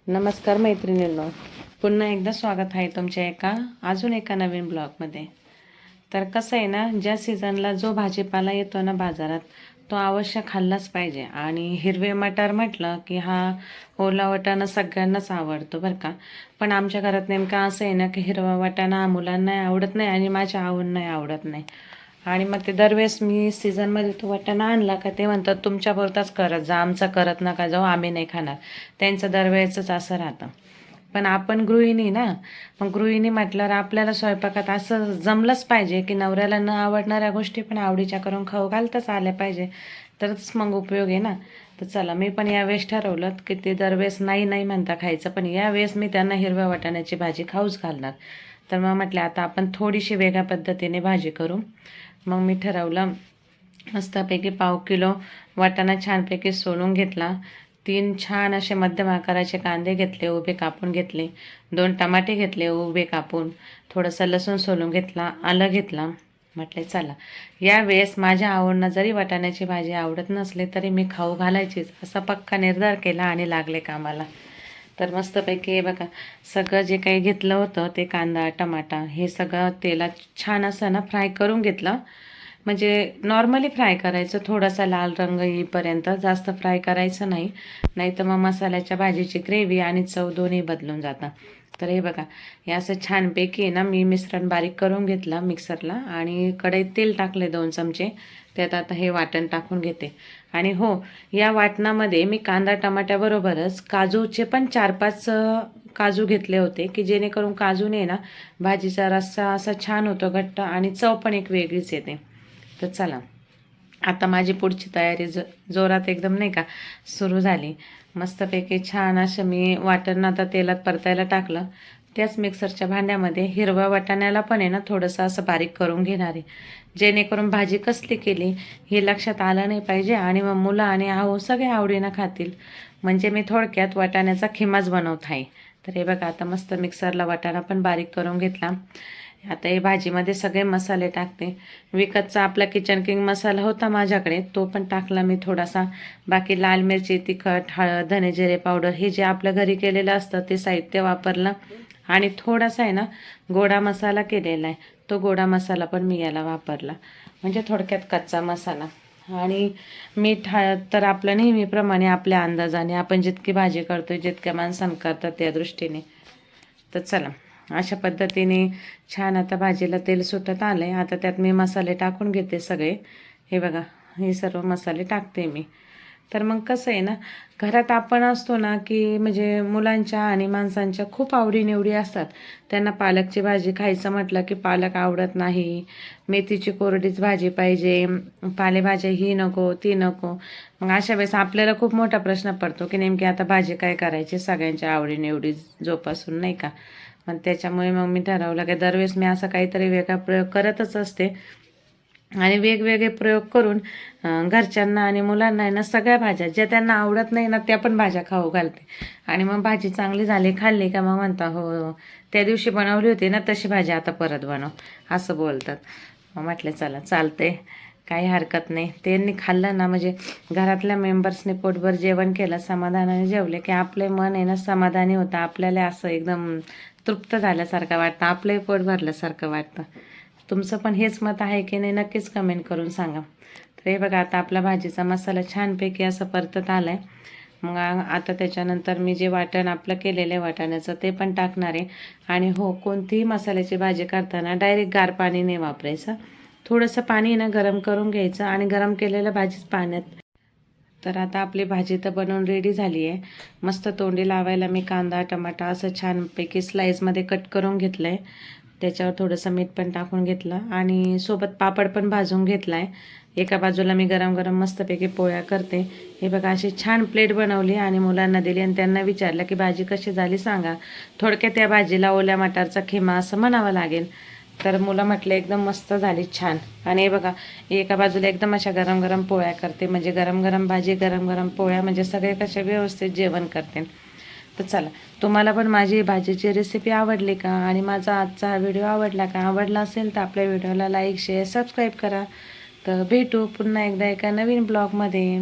नमस्कार मैत्रिणींनो, पुन्हा एकदा स्वागत आहे तुमच्या अजून एका नवीन ब्लॉगमध्ये. तर कसं आहे ना, ज्या सीझनला जो भाजीपाला येतो ना बाजारात, तो अवश्य खाल्लाच पाहिजे. आणि हिरवे मटार म्हटलं की हा ओला वाटाणा सगळ्यांनाच आवडतो बरं का. पण आमच्या घरात नेमकं असं आहे ना की हिरवा वाटाणा मुलांनाही आवडत नाही आणि माझ्या आवडीलाही आवडत नाही. आणि मग ते दरवेळेस मी सीझनमध्ये तो वाटाणा आणला का ते म्हणतात तुमच्यापुरताच करत जा, आमचा करत नका जाऊ, आम्ही नाही खाणार. त्यांचं दरवेळेसच असं राहतं. पण आपण गृहिणी ना, मग गृहिणी म्हटल्यावर आपल्याला स्वयंपाकात असं जमलंच पाहिजे की नवऱ्याला न आवडणाऱ्या गोष्टी पण आवडीच्या करून खाऊ घालताच आल्या पाहिजे, तरच मग उपयोग आहे ना. तर चला, मी पण यावेळेस ठरवलं की ते दरवेळेस नाही नाही म्हणता खायचं, पण यावेळेस मी त्यांना हिरव्या वाटाण्याची भाजी खाऊच घालणार. तर मग म्हटलं आता आपण थोडीशी वेगळ्या पद्धतीने भाजी करू. मग मी ठरवलं, मस्तपैकी 1/2 किलो वाटाणा छानपैकी सोलून घेतला. 3 छान असे मध्यम आकाराचे कांदे घेतले, उभे कापून घेतले. 2 टमाटे घेतले, उभे कापून. थोडंसं लसूण सोलून घेतला, आलं घेतला. म्हटले चला, यावेळेस माझ्या आवडीनं जरी वाटाण्याची भाजी आवडत नसली तरी मी खाऊ घालायचीच, असा पक्का निर्धार केला आणि लागले कामाला. तर मस्तपैकी बघा, सगळं जे काही घेतलं होतं ते कांदा टमाटा हे सगळं तेलात छान असं ना फ्राय करून घेतलं. म्हणजे नॉर्मली फ्राय करायचं, थोडासा लाल रंग येईपर्यंत, जास्त फ्राय करायचं नाही, नाही तर मग मसाल्याच्या भाजीची ग्रेव्ही आणि चव दोन्ही बदलून जातं. तर हे बघा, हे असं छानपैकी ना मी मिश्रण बारीक करून घेतलं मिक्सरला आणि कढईत तेल टाकले 2 चमचे. त्यात आता हे वाटण टाकून घेते. आणि हो, या वाटणामध्ये मी कांदा टमाट्याबरोबरच काजूचे पण 4-5 काजू घेतले होते, की जेणेकरून काजूने ना भाजीचा रस्सा असा छान होतो घट्ट आणि चव पण एक वेगळीच येते. तर चला, आता माझी पुढची तयारी जोरात एकदम नाही का सुरू झाली. मस्तपैकी छान असं मी वाटण आता तेलात परतायला टाकलं. त्याच मिक्सरच्या भांड्यामध्ये हिरव्या वाटाण्याला पण आहे ना थोडंसं असं बारीक करून घेणार आहे, जेणेकरून भाजी कसली केली हे लक्षात आलं नाही पाहिजे आणि मग मुलं आणि आहो सगळे आवडीनं खातील. म्हणजे मी थोडक्यात वाटाण्याचा खिमाच बनवत आहे. तर हे बघा, आता मस्त मिक्सरला वाटाणा पण बारीक करून घेतला. आता हे भाजीमध्ये सगळे मसाले टाकते. विकतचा आपला किचन किंग मसाला होता माझ्याकडे, तो पण टाकला मी थोडासा. बाकी लाल मिरची, तिखट, हळद, धने जिरे पावडर हे जे आपल्या घरी केलेलं असतं ते साहित्य वापरलं. आणि थोडासा आहे ना गोडा मसाला केलेला आहे, तो गोडा मसाला पण मी याला वापरला. म्हणजे थोडक्यात कच्चा मसाला. आणि मीठ हळद तर आपलं नेहमीप्रमाणे आपल्या अंदाजाने, आपण जितकी भाजी करतोय जितक्या माणसांकरता त्या दृष्टीने. तर चला, अशा पद्धतीने छान आता भाजीला तेल सुटत आलं आहे. आता त्यात मी मसाले टाकून घेते सगळे. हे बघा, हे सर्व मसाले टाकते मी. तर मग कसं आहे ना, घरात आपण असतो ना की म्हणजे मुलांच्या आणि माणसांच्या खूप आवडीनिवडी असतात. त्यांना पालकची भाजी खायचं म्हटलं की पालक आवडत नाही, मेथीची कोरडीच भाजी पाहिजे, पालेभाज्या ही नको ती नको. मग अशा वेळेस आपल्याला खूप मोठा प्रश्न पडतो की नेमकी आता भाजी काय करायची सगळ्यांच्या आवडीनिवडी जोपासून, नाही का. मग त्याच्यामुळे मग मी ठरवलं की दरवेळेस मी असं काहीतरी वेगळा प्रयोग करतच असते. आणि वेगवेगळे प्रयोग करून घरच्यांना आणि मुलांना आहे ना सगळ्या भाज्या ज्या त्यांना आवडत नाही ना त्या पण भाज्या खाऊ घालते. आणि मग भाजी चांगली झाली खाल्ली का मग म्हणता हो हो, त्या दिवशी बनवली होती ना तशी भाजी आता परत बनव, असं बोलतात. मग म्हटलं चला चालते, काही हरकत नाही. त्यांनी खाल्लं ना म्हणजे घरातल्या मेंबर्सने पोटभर जेवण केलं, समाधानाने जेवले की आपले मन आहे ना समाधानी होतं. आपल्याला असं एकदम तृप्त झाल्यासारखं वाटतं, आपलंही पोट भरल्यासारखं वाटतं. तुमचं पण हेच मत आहे की नाही नक्कीच कमेंट करून सांगा. तर हे बघा, आता आपला भाजीचा मसाला छानपैकी असं परतत आला आहे. मग आता त्याच्यानंतर मी जे वाटण आपलं केलेलं आहे वाटाण्याचं ते पण टाकणार आहे. आणि हो, कोणतीही मसाल्याची भाजी करताना डायरेक्ट गार पाणी नाही वापरायचं. थोडंसं पाणी ना गरम करून घ्यायचं आणि गरम केलेलं भाजीच पाण्यात. तर आता आपली भाजी तर बनवून रेडी झाली आहे. मस्त तोंडी लावायला मी कांदा टमाटा असं छानपैकी स्लाईसमध्ये कट करून घेतलं आहे. त्याच्यावर थोडंसं मीठ पण टाकून घेतलं आणि सोबत पापड पण भाजून घेतला आहे. एका बाजूला मी गरम गरम मस्तपैकी पोळ्या करते. हे बघा, अशी छान प्लेट बनवली आणि मुलांना दिली आणि त्यांना विचारलं की भाजी कशी झाली सांगा. थोडक्यात त्या भाजीला ओल्या मटारचा खिमा असं म्हणावं लागेल. तर मुलं म्हटले एकदम मस्त झाली, छान. आणि हे बघा, एका बाजूला एकदम अशा गरम गरम पोळ्या करते, म्हणजे गरम गरम भाजी गरम गरम पोळ्या, म्हणजे सगळे कसे व्यवस्थित जेवण करते. तर चला, तुम्हाला पण माझी भाजीची रेसिपी आवडली का आणि माझा आजचा हा व्हिडिओ आवडला का? आवडला असेल तर आपल्या व्हिडिओला लाईक शेअर सबस्क्राईब करा. तर भेटू पुन्हा एकदा एका नवीन ब्लॉगमध्ये.